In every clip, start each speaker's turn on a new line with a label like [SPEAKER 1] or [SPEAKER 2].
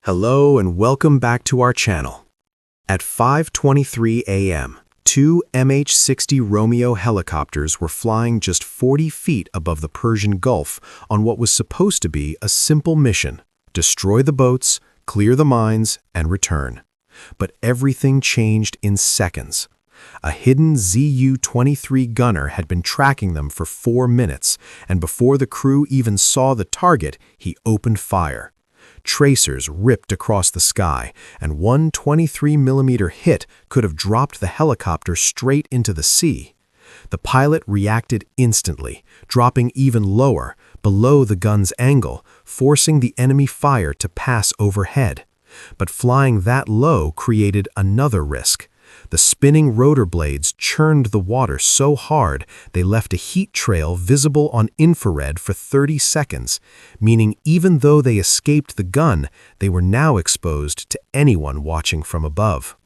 [SPEAKER 1] Hello and welcome back to our channel. At 5:23 a.m., two MH-60 Romeo helicopters were flying just 40 feet above the Persian Gulf on what was supposed to be a simple mission: destroy the boats, clear the mines, and return. But everything changed in seconds. A hidden Zu-23 gunner had been tracking them for 4 minutes, and before the crew even saw the target, he opened fire. Tracers ripped across the sky, and one 23mm hit could have dropped the helicopter straight into the sea. The pilot reacted instantly, dropping even lower, below the gun's angle, forcing the enemy fire to pass overhead. But flying that low created another risk. The spinning rotor blades churned the water so hard they left a heat trail visible on infrared for 30 seconds, meaning even though they escaped the gun, they were now exposed to anyone watching from above.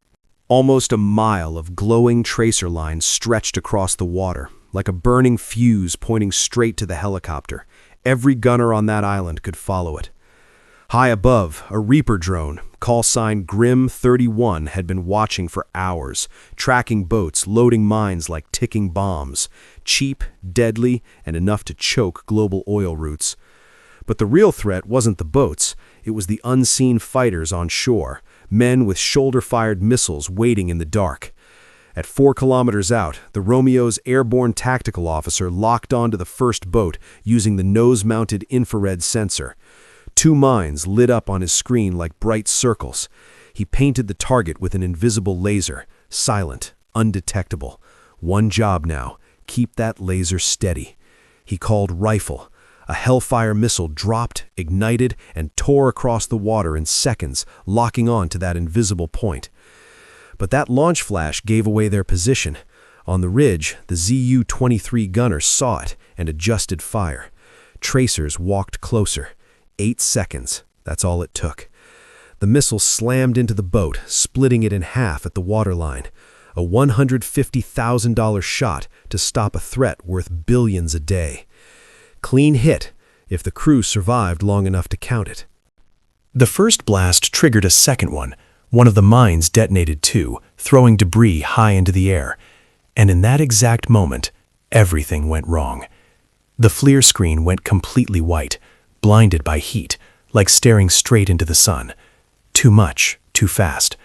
[SPEAKER 1] Almost a mile of glowing tracer lines stretched across the water, like a burning fuse pointing straight to the helicopter. Every gunner on that island could follow it. High above, a Reaper drone, call sign Grim 31, had been watching for hours, tracking boats, loading mines like ticking bombs, cheap, deadly, and enough to choke global oil routes. But the real threat wasn't the boats, it was the unseen fighters on shore, men with shoulder-fired missiles waiting in the dark. At 4 kilometers out, the Romeo's airborne tactical officer locked onto the first boat using the nose-mounted infrared sensor. 2 mines lit up on his screen like bright circles. He painted the target with an invisible laser, silent, undetectable. One job now, keep that laser steady. He called rifle. A Hellfire missile dropped, ignited, and tore across the water in seconds, locking on to that invisible point. But that launch flash gave away their position. On the ridge, the Zu-23 gunner saw it and adjusted fire. Tracers walked closer. 8 seconds, that's all it took. The missile slammed into the boat, splitting it in half at the waterline. A $150,000 shot to stop a threat worth billions a day. Clean hit, if the crew survived long enough to count it. The first blast triggered a second one. One of the mines detonated too, throwing debris high into the air. And in that exact moment, everything went wrong. The FLIR screen went completely white, blinded by heat, like staring straight into the sun. Too much, too fast.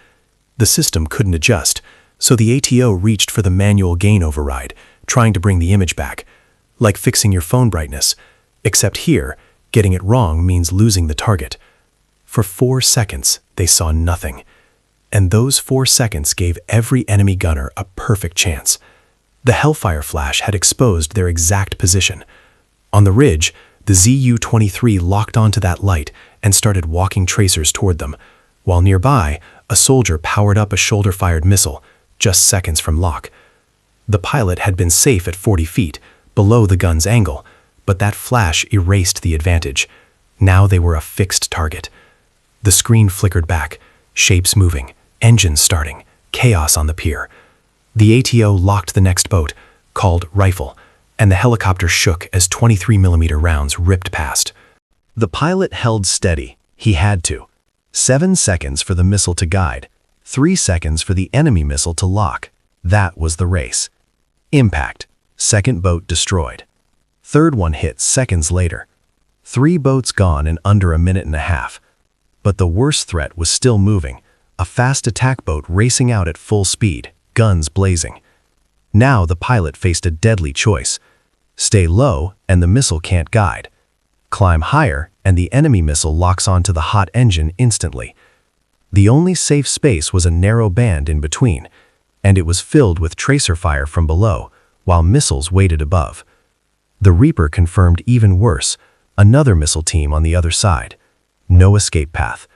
[SPEAKER 1] The system couldn't adjust, so the ATO reached for the manual gain override, trying to bring the image back. Like fixing your phone brightness, except here, getting it wrong means losing the target. For 4 seconds, they saw nothing. And those 4 seconds gave every enemy gunner a perfect chance. The Hellfire flash had exposed their exact position. On the ridge, the Zu-23 locked onto that light and started walking tracers toward them, while nearby, a soldier powered up a shoulder-fired missile, just seconds from lock. The pilot had been safe at 40 feet, below the gun's angle, but that flash erased the advantage. Now they were a fixed target. The screen flickered back, shapes moving, engines starting, chaos on the pier. The ATO locked the next boat, called rifle, and the helicopter shook as 23mm rounds ripped past. The pilot held steady. He had to. 7 seconds for the missile to guide, 3 seconds for the enemy missile to lock. That was the race. Impact. Second boat destroyed. Third one hit seconds later. 3 boats gone in under a minute and a half. But the worst threat was still moving. A fast attack boat racing out at full speed, guns blazing. Now the pilot faced a deadly choice. Stay low and the missile can't guide. Climb higher and the enemy missile locks onto the hot engine instantly. The only safe space was a narrow band in between, and it was filled with tracer fire from below, while missiles waited above. The Reaper confirmed even worse, another missile team on the other side. No escape path.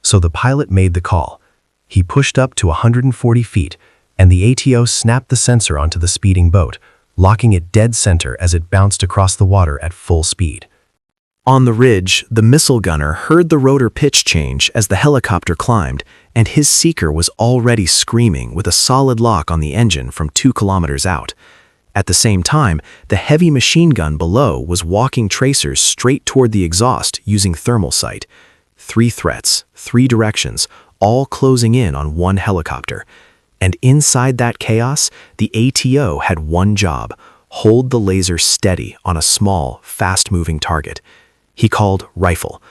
[SPEAKER 1] So the pilot made the call. He pushed up to 140 feet, and the ATO snapped the sensor onto the speeding boat, locking it dead center as it bounced across the water at full speed. On the ridge, the missile gunner heard the rotor pitch change as the helicopter climbed, and his seeker was already screaming with a solid lock on the engine from 2 kilometers out. At the same time, the heavy machine gun below was walking tracers straight toward the exhaust using thermal sight. 3 threats, 3 directions, all closing in on one helicopter. And inside that chaos, the ATO had one job: hold the laser steady on a small, fast-moving target. He called rifle.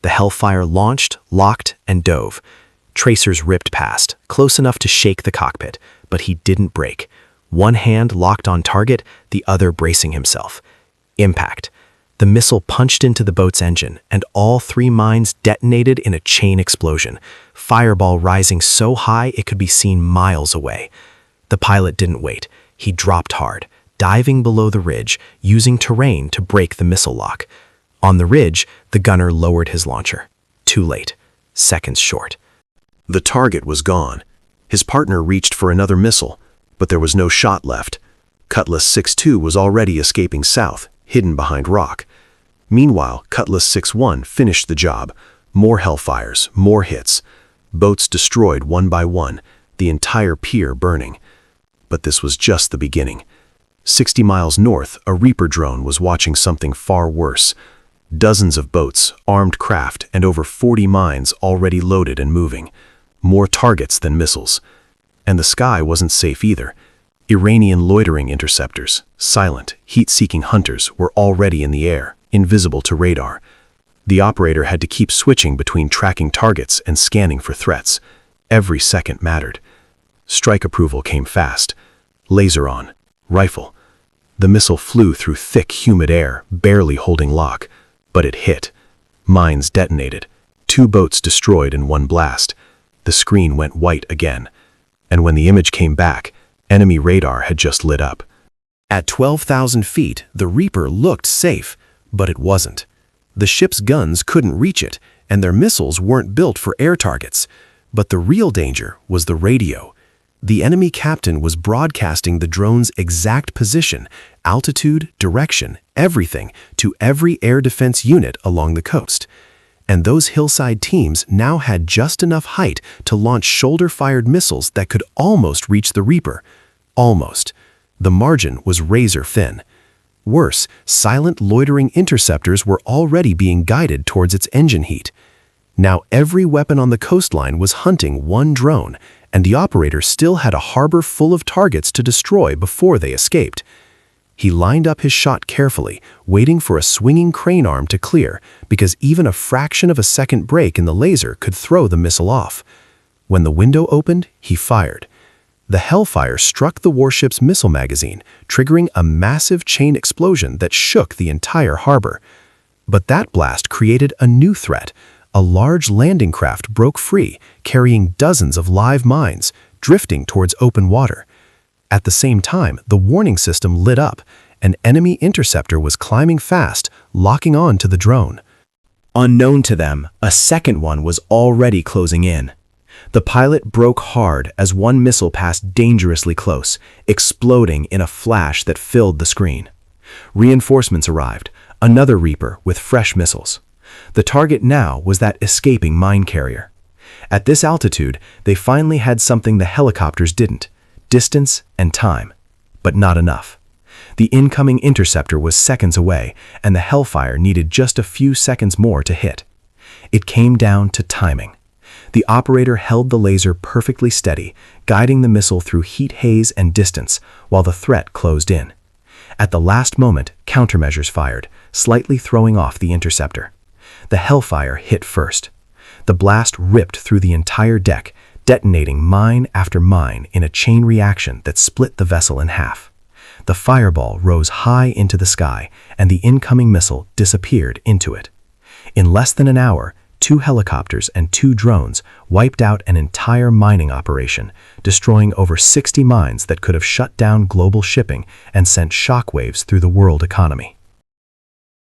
[SPEAKER 1] The Hellfire launched, locked, and dove. Tracers ripped past, close enough to shake the cockpit, but he didn't break. One hand locked on target, the other bracing himself. Impact. The missile punched into the boat's engine, and all 3 mines detonated in a chain explosion, fireball rising so high it could be seen miles away. The pilot didn't wait. He dropped hard, diving below the ridge, using terrain to break the missile lock. On the ridge, the gunner lowered his launcher. Too late. Seconds short. The target was gone. His partner reached for another missile, but there was no shot left. Cutlass 6-2 was already escaping south, hidden behind rock. Meanwhile, Cutlass 6-1 finished the job. More Hellfires, more hits. Boats destroyed one by one, the entire pier burning. But this was just the beginning. 60 miles north, a Reaper drone was watching something far worse. Dozens of boats, armed craft, and over 40 mines already loaded and moving. More targets than missiles. And the sky wasn't safe either. Iranian loitering interceptors, silent, heat-seeking hunters, were already in the air, invisible to radar. The operator had to keep switching between tracking targets and scanning for threats. Every second mattered. Strike approval came fast. Laser on. Rifle. The missile flew through thick, humid air, barely holding lock. But it hit. Mines detonated. 2 boats destroyed in one blast. The screen went white again. And when the image came back, enemy radar had just lit up. At 12,000 feet, the Reaper looked safe, but it wasn't. The ship's guns couldn't reach it, and their missiles weren't built for air targets. But the real danger was the radio. The enemy captain was broadcasting the drone's exact position, altitude, direction, everything, to every air defense unit along the coast. And those hillside teams now had just enough height to launch shoulder-fired missiles that could almost reach the Reaper. Almost. The margin was razor thin. Worse, silent loitering interceptors were already being guided towards its engine heat. Now every weapon on the coastline was hunting one drone, and the operator still had a harbor full of targets to destroy before they escaped. He lined up his shot carefully, waiting for a swinging crane arm to clear, because even a fraction of a second break in the laser could throw the missile off. When the window opened, he fired. The Hellfire struck the warship's missile magazine, triggering a massive chain explosion that shook the entire harbor. But that blast created a new threat. A large landing craft broke free, carrying dozens of live mines, drifting towards open water. At the same time, the warning system lit up. An enemy interceptor was climbing fast, locking on to the drone. Unknown to them, a second one was already closing in. The pilot broke hard as one missile passed dangerously close, exploding in a flash that filled the screen. Reinforcements arrived, another Reaper with fresh missiles. The target now was that escaping mine carrier. At this altitude, they finally had something the helicopters didn't: distance and time. But not enough. The incoming interceptor was seconds away, and the Hellfire needed just a few seconds more to hit. It came down to timing. The operator held the laser perfectly steady, guiding the missile through heat haze and distance, while the threat closed in. At the last moment, countermeasures fired, slightly throwing off the interceptor. The Hellfire hit first. The blast ripped through the entire deck, detonating mine after mine in a chain reaction that split the vessel in half. The fireball rose high into the sky, and the incoming missile disappeared into it. In less than an hour, 2 helicopters and 2 drones wiped out an entire mining operation, destroying over 60 mines that could have shut down global shipping and sent shockwaves through the world economy.